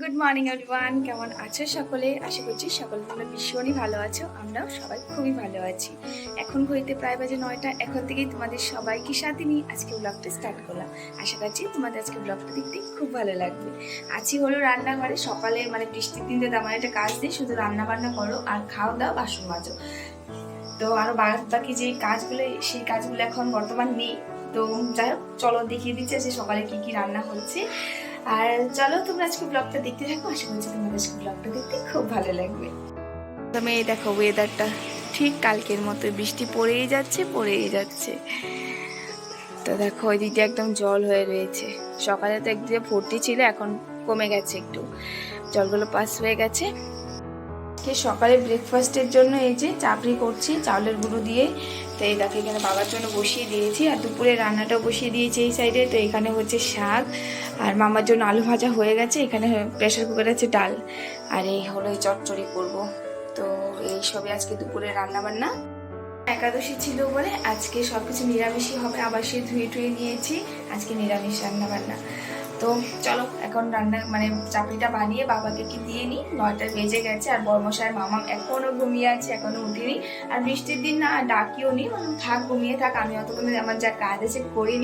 Good morning everyone, কেমন আছো সকলে? আশা করছি সকলে তোমরা ভীষণই ভালো আছো। আমরাও সবাই খুবই ভালো আছি। এখন ঘড়িতে প্রায় বাজে 9টা। এখন থেকেই তোমাদের সবাইকে সাথে নিয়ে আজকে ব্লগটা স্টার্ট করলাম। আশা করছি তোমাদের আজকে ব্লগটা দেখতে খুব ভালো লাগবে। আজকে হলো রান্নাঘরে সকালে বৃষ্টির দিনে তেমন একটা কাজ নেই, শুধু রান্না বান্না করো আর খাও দাও, বাসন মাজো। তো আরও বাকি যে কাজগুলো, সেই কাজগুলো এখন বর্তমান নেই। তো যাই হোক, চলো দেখিয়ে দিচ্ছে যে সকালে কি কি রান্না হচ্ছে। আর চলো তোমরা আজকে ব্লগটা দেখতে থাকো। আশা করছি তোমাদের আজকে ব্লগটা দেখতে খুব ভালো লাগবে। তুমি এই দেখো, ওয়েদারটা ঠিক কালকের মতো, বৃষ্টি পড়েই যাচ্ছে। তো দেখো ওই দিকটা একদম জল হয়ে রয়েছে। সকালে তো একদিকে ভর্তি ছিল, এখন কমে গেছে, একটু জলগুলো পাস হয়ে গেছে। সকালে ব্রেকফাস্টের জন্য এই যে চাপড়ি করছি চাউলের গুঁড়ো দিয়ে। তো এই দেখো এখানে বাবার জন্য বসিয়ে দিয়েছি, আর দুপুরে রান্নাটাও বসিয়ে দিয়েছি এই সাইডে। তো এখানে হচ্ছে শাক, আর মামার জন্য আলু ভাজা হয়ে গেছে। এখানে প্রেশার কুকারে আছে ডাল, আর এই হলো এই চচ্চড়ি করবো। তো এই সবই আজকে দুপুরে রান্না বান্না। একাদশী ছিল বলে আজকে সবকিছু নিরামিষই হবে। আবার সে ধুয়ে নিয়েছি, আজকে নিরামিষ রান্না বান্না। তো চলো এখন রান্না চাপড়িটা বানিয়ে বাবাকে কি দিয়ে নিই। 9টা বেজে গেছে, আর বড়মশাই মামাম এখনো ঘুমিয়ে আছে, এখনো উঠিনি। আর বৃষ্টির দিন না, ডাকিও নি, থাক ঘুমিয়ে থাক, আমি অতক্ষণে আমার যা কাজ আছে করে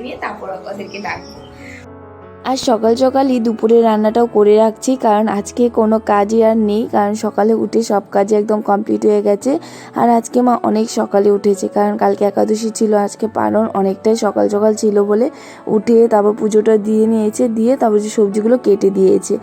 নিয়ে তারপর ওদেরকে ডাকবো। আর সকাল সকালই দুপুরে রান্নাটাও করে রাখছি, কারণ আজকে কোনো কাজই আর নেই, কারণ সকালে উঠে সব কাজই একদম কমপ্লিট হয়ে গেছে। আর আজকে মা অনেক সকালে উঠেছে, কারণ কালকে একাদশী ছিল, আজকে পালন অনেকটাই সকাল ছিল বলে উঠে তারপর পুজোটা দিয়ে নিয়েছে, দিয়ে তারপর যে সবজিগুলো কেটে দিয়েছে,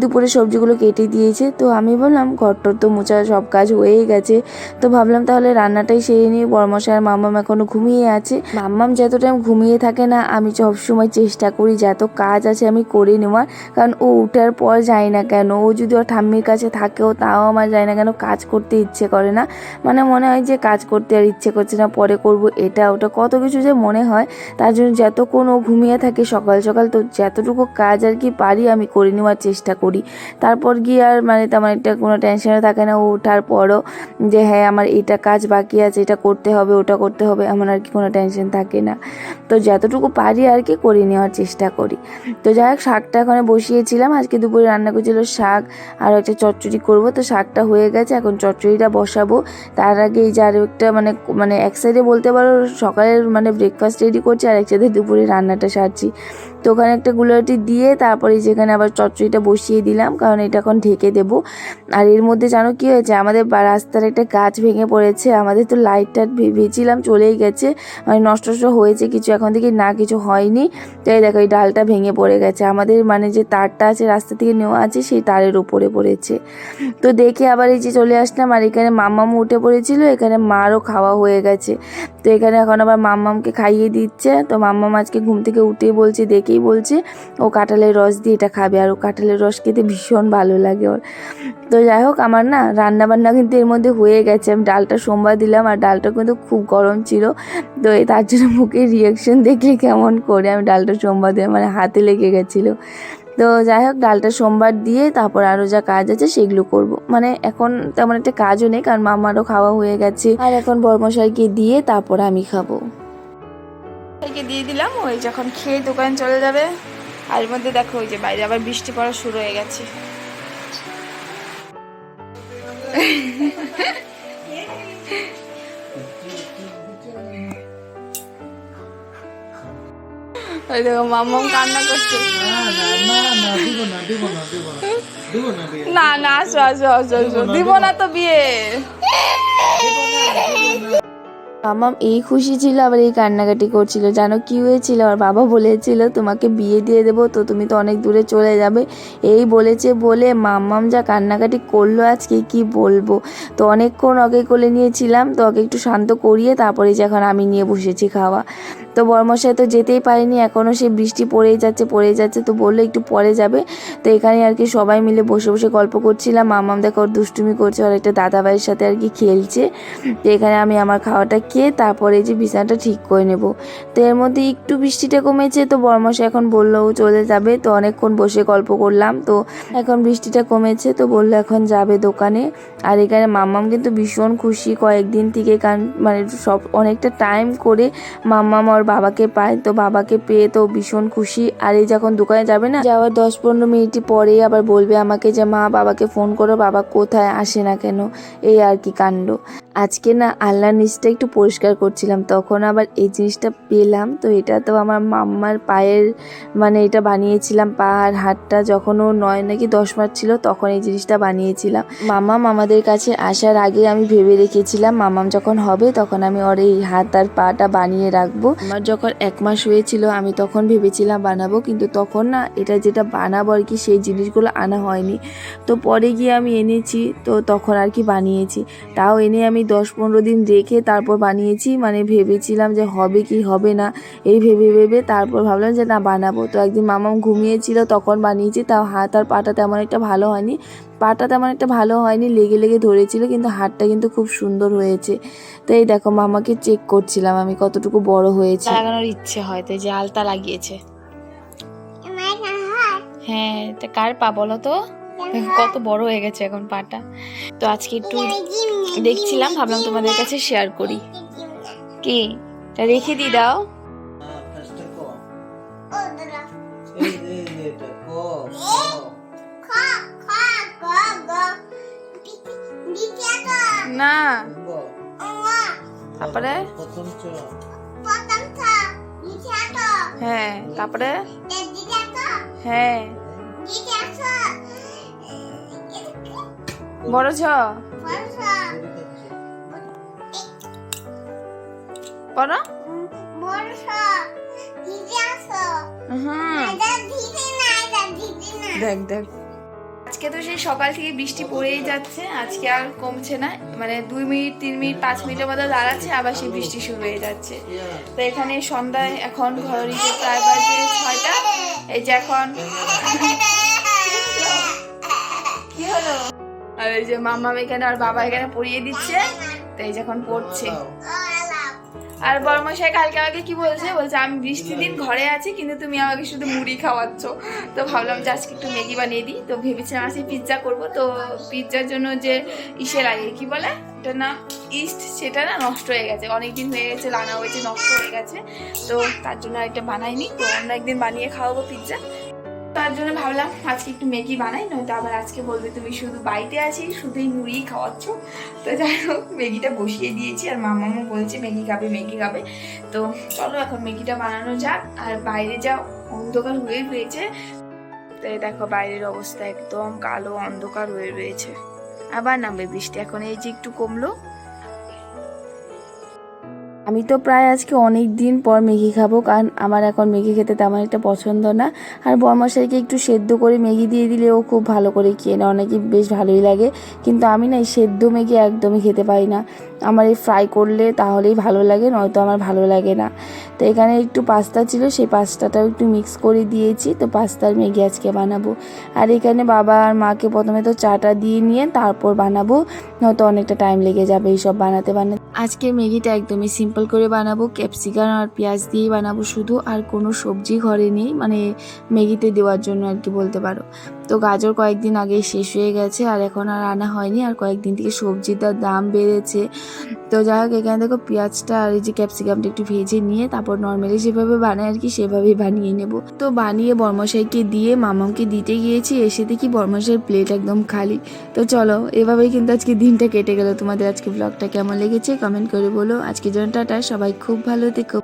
দুপুরে সবজিগুলো কেটে দিয়েছে। তো আমি বললাম ঘরটর তো মোছা সব কাজ হয়েই গেছে, তো ভাবলাম তাহলে রান্নাটাই সেরে নিয়ে। বড়মশাই আর মাম্মাম এখনও ঘুমিয়ে আছে। মাম্মাম যত টাইম ঘুমিয়ে থাকে না, আমি সবসময় চেষ্টা করি যত কাজ আছে আমি করে নেওয়ার, কারণ ও উঠার পর যায় না কেন, ও যদি ওর ঠাম্মির কাছে থাকেও তাও আমার যায় না কেন কাজ করতে ইচ্ছে করে না। মনে হয় যে কাজ করতে আর ইচ্ছে করছে না, পরে করব, এটা ওটা কত কিছু যে মনে হয়। তার জন্য যতক্ষণ ও ঘুমিয়ে থাকে সকাল তো যতটুকু কাজ আর কি পারি আমি করে নেওয়ার চেষ্টা করি। তারপর গিয়ে আর তেমন একটা কোনো টেনশনে থাকে না ও ওঠার পরও, যে হ্যাঁ আমার এটা কাজ বাকি আছে, এটা করতে হবে, ওটা করতে হবে, এমন আর কি কোনো টেনশন থাকে না। তো যতটুকু পারি আর কি করে নেওয়ার চেষ্টা করি। তো যাই হোক, শাকটা ওখানে বসিয়েছিলাম। আজকে দুপুরে রান্না করেছিল শাক আর একটা চচ্চড়ি করব। তো শাকটা হয়ে গেছে, এখন চচ্চড়িটা বসাবো। তার আগে এই যে আরও একটা এক সাইডে বলতে পারো সকালের ব্রেকফাস্ট রেডি করছি, আর এক সাইডে দুপুরে রান্নাটা সারছি। তো ওখানে একটা গুলোটি দিয়ে তারপরে যেখানে আবার চচ্চড়িটা বসিয়ে দিলাম, কারণ এটা এখন ঢেকে দেবো। আর এর মধ্যে জানো কি হয়েছে, আমাদের রাস্তার একটা গাছ ভেঙে পড়েছে। আমাদের তো লাইটটা ভেবেছিলাম চলেই গেছে, নষ্ট হয়েছে কিছু, এখন থেকে না কিছু হয়নি। তো এই দেখো এই ডালটা ভেঙে পড়ে গেছে। আমাদের যে তারটা আছে রাস্তা থেকে নেওয়া আছে, সেই তারের উপরে পড়েছে। তো দেখে আবার এই যে চলে আসলাম, আর এখানে মাম্মামও উঠে পড়েছিল, এখানে মারও খাওয়া হয়ে গেছে। তো এখানে এখন আবার মাম্মামকে খাইয়ে দিচ্ছে। তো মাম্মাম আজকে ঘুম থেকে উঠেই বলছে, দেখেই বলছে ও কাঁঠালের রস দিয়ে এটা খাবে, আর ও কাঁঠালের রস খেতে ভীষণ ভালো লাগে ওর। তো যাই হোক, আমার না রান্না বান্না কিন্তু এর মধ্যে হয়ে গেছে। আমি ডালটা সোমবার দিলাম, আর ডালটা কিন্তু খুব গরম ছিল। তো তার জন্য মুখের রিয়াকশন দেখলে কেমন করে আমি ডালটা সোমবার দিয়ে হাতে লেগে গেছিলো। তো যাই হোক, ডালটা সোমবার দিয়ে তারপর আরও যা কাজ আছে সেগুলো করব। এখন তেমন একটা কাজও নেই, কারণ মামারও খাওয়া হয়ে গেছে, আর এখন বড়মশাইকে দিয়ে তারপর আমি খাবো। দিয়ে দিলাম, ওই যখন খেয়ে দোকানে চলে যাবে। আর এর মধ্যে দেখো ওই যে বাইরে আবার বৃষ্টি পড়া শুরু হয়ে গেছে। ওই দেখো মাম্মাম কান্না করছে। না আসো, দিব না তো বিয়ে। মামাম এই খুশি ছিল, আবার এই কান্নাকাটি করছিল। জানো কি হয়েছিল, আর বাবা বলেছিল তোমাকে বিয়ে দিয়ে দেবো, তো তুমি তো অনেক দূরে চলে যাবে, এই বলেছে বলে মাম্মাম যা কান্নাকাটি করলো আজকে কি বলবো। তো অনেকক্ষণ ওকে কোলে নিয়েছিলাম, তো ওকে একটু শান্ত করিয়ে তারপরে যে এখন আমি নিয়ে বসেছি খাওয়া। তো বড়মশাই তো যেতেই পারেনি, এখনও সে বৃষ্টি পড়েই যাচ্ছে, তো বললো একটু পরে যাবে। তো এখানে আর কি সবাই মিলে বসে গল্প করছিলাম। মাম্মাম দেখো ওর দুষ্টুমি করছে, আর একটা দাদাভাইয়ের সাথে আর কি খেলছে। তো এখানে আমি আমার খাওয়াটা খেয়ে তারপরে যে বিছানাটা ঠিক করে নেব। তো এর মধ্যে একটু বৃষ্টিটা কমেছে, তো বড়মশাই এখন বললো চলে যাবে। তো অনেকক্ষণ বসে গল্প করলাম, তো এখন বৃষ্টিটা কমেছে, তো বললো এখন যাবে দোকানে। আর এখানে মাম্মাম কিন্তু ভীষণ খুশি কয়েকদিন থেকে, কারণ সব অনেকটা টাইম করে মাম্মাম আর ওর বাবাকে পায়, তো বাবাকে পেয়ে তো ভীষণ খুশি। আর এই যখন দোকানে যাবে না, যাওয়ার 10-15 মিনিট পরেই আবার বলবে আমাকে যে মা বাবাকে ফোন করো, বাবা কোথায়, আসে না কেন, এই আর কি কাণ্ড। আজকে না আল্লাহর নিচটা একটু পরিষ্কার করছিলাম, তখন আবার এই জিনিসটা পেলাম। তো এটা তো আমার মাম্মার পায়ের মানে এটা বানিয়েছিলাম, পা আর হাতটা যখন ও 9 নাকি 10 মাস ছিল তখন এই জিনিসটা বানিয়েছিলাম। মামাম আমাদের কাছে আসার আগে আমি ভেবে রেখেছিলাম মামাম যখন হবে তখন আমি ওর এই হাত আর পাটা বানিয়ে রাখবো। আমার যখন 1 মাস হয়েছিল আমি তখন ভেবেছিলাম বানাবো, কিন্তু তখন না এটা যেটা বানাবো আর কি সেই জিনিসগুলো আনা হয়নি। তো পরে গিয়ে আমি এনেছি, তো তখন আর কি বানিয়েছি। তাও এনে আমি 10-15 দিন রেখে তারপর বানিয়েছি, মানে ভেবেছিলাম যে হবে কি হবে না এই ভেবে তারপর ভাবলাম যে না বানাবো। তো একদিন মামাম ঘুমিয়েছিল তখন বানিয়েছি, তাও হাত আর পাটা তেমন একটা ভালো হয়নি, পাটা তেমন একটা ভালো হয়নি, লেগে ধরেছিল, কিন্তু হাতটা কিন্তু খুব সুন্দর হয়েছে। তো এই দেখো মামাকে চেক করছিলাম আমি কতটুকু বড় হয়েছে। লাগানোর ইচ্ছে হয় তো, যে আলতা লাগিয়েছে। হ্যাঁ, তা কার পা বলো তো, দেখো কত বড় হয়ে গেছে এখন পাটা। তো আজকে একটু দেখছিলাম, ভাবলাম তোমাদের কাছে শেয়ার করি। কি তা রেখে দি দাও। না তারপরে হ্যাঁ, তারপরে হ্যাঁ বড় ছ বড় দেখ দেখ। আজকে তো সেই সকাল থেকে বৃষ্টি পড়েই যাচ্ছে, আজকে আর কমছে না, মানে 2 মিনিট 3 মিনিট 5 মিনিটের মধ্যে দাঁড়াচ্ছে, আবার সেই বৃষ্টি শুরু হয়ে যাচ্ছে। তো এখানে সন্ধ্যায় এখন ঘড়িতে প্রায় বাজে 6টা। এই যে এখন কি হলো, আর এই যে মাম্মাম এখানে আর বাবা এখানে পড়িয়ে দিচ্ছে, তো এই যখন পড়ছে। আর বড়মশাই কালকে আমাকে কি বলছে, আমি বৃষ্টির দিন ঘরে আছি কিন্তু তুমি আমাকে শুধু মুড়ি খাওয়াচ্ছ। তো ভাবলাম যে আজকে একটু ম্যাগি বানিয়ে দিই। তো ভেবেছিলাম আজকে পিৎজা করবো। তো পিৎজার জন্য যে ইসে লাগে কি বলে এটা না, ইস্ট, সেটা না নষ্ট হয়ে গেছে, অনেকদিন হয়ে গেছে লানা হয়েছে, নষ্ট হয়ে গেছে। তো তার জন্য এটা বানাইনি, তো অন্য একদিন বানিয়ে খাওয়াবো পিৎজা। তার জন্য ভাবলাম আজকে একটু ম্যাগি বানাই, নয়তো আবার আজকে বলবে তুমি শুধু বাড়িতে আছি শুধুই মুড়িই খাওয়াচ্ছ। তো যাই হোক ম্যাগিটা বসিয়ে দিয়েছি, আর মামামও বলছে ম্যাগি খাবে। তো চলো এখন ম্যাগিটা বানানো যাক। আর বাইরে যা অন্ধকার হয়ে রয়েছে, তো দেখো বাইরের অবস্থা একদম কালো অন্ধকার হয়ে রয়েছে, আবার নামবে বৃষ্টি। এখন এই যে একটু কমলো। আমি তো প্রায় আজকে অনেক দিন পর ম্যাগি খাবো, কারণ আমার এখন ম্যাগি খেতে তেমন একটা পছন্দ না। আর বরমশাইকে একটু সেদ্ধ করে ম্যাগি দিয়ে দিলে ও খুব ভালো করে খেয়ে নেয়, অনেকে বেশ ভালোই লাগে। কিন্তু আমি না এই সেদ্ধ ম্যাগি একদমই খেতে পারি না, আমার এই ফ্রাই করলে তাহলেই ভালো লাগে, নয়তো আমার ভালো লাগে না। তো এখানে একটু পাস্তা ছিল, সেই পাস্তাটাও একটু মিক্স করে দিয়েছি। তো পাস্তার ম্যাগি আজকে বানাবো। আর এখানে বাবা আর মাকে প্রথমে তো চাটা দিয়ে নিয়ে তারপর বানাবো, নয়তো অনেকটা টাইম লেগে যাবে এইসব বানাতে। আজকে ম্যাগিটা একদমই সিম্পল করে বানাবো, ক্যাপসিকাম আর পেঁয়াজ দিয়েই বানাবো শুধু, আর কোনো সবজি ঘরে নেই, মানে ম্যাগিতে দেওয়ার জন্য আর কি বলতে পারো। তো গাজর কয়েকদিন আগেই শেষ হয়ে গেছে, আর এখন আর আনা হয়নি, আর কয়েকদিন থেকে সবজির দাম বেড়েছে। তো যাই হোক এখানে দেখো পেঁয়াজটা আর এই যে ক্যাপসিকামটা একটু ভেজে নিয়ে তারপর নর্মালি যেভাবে বানায় আর কি সেভাবেই বানিয়ে নেব। তো বানিয়ে বরমশাইকে দিয়ে মামামকে দিতে গিয়েছি, এসে দেখি বরমশাইয়ের প্লেট একদম খালি। তো চলো এভাবেই কিন্তু আজকে দিনটা কেটে গেল। তোমাদের আজকে ব্লগটা কেমন লেগেছে কমেন্ট করে বলো। আজকের জন্য টাটা, সবাই খুব ভালো থেকো।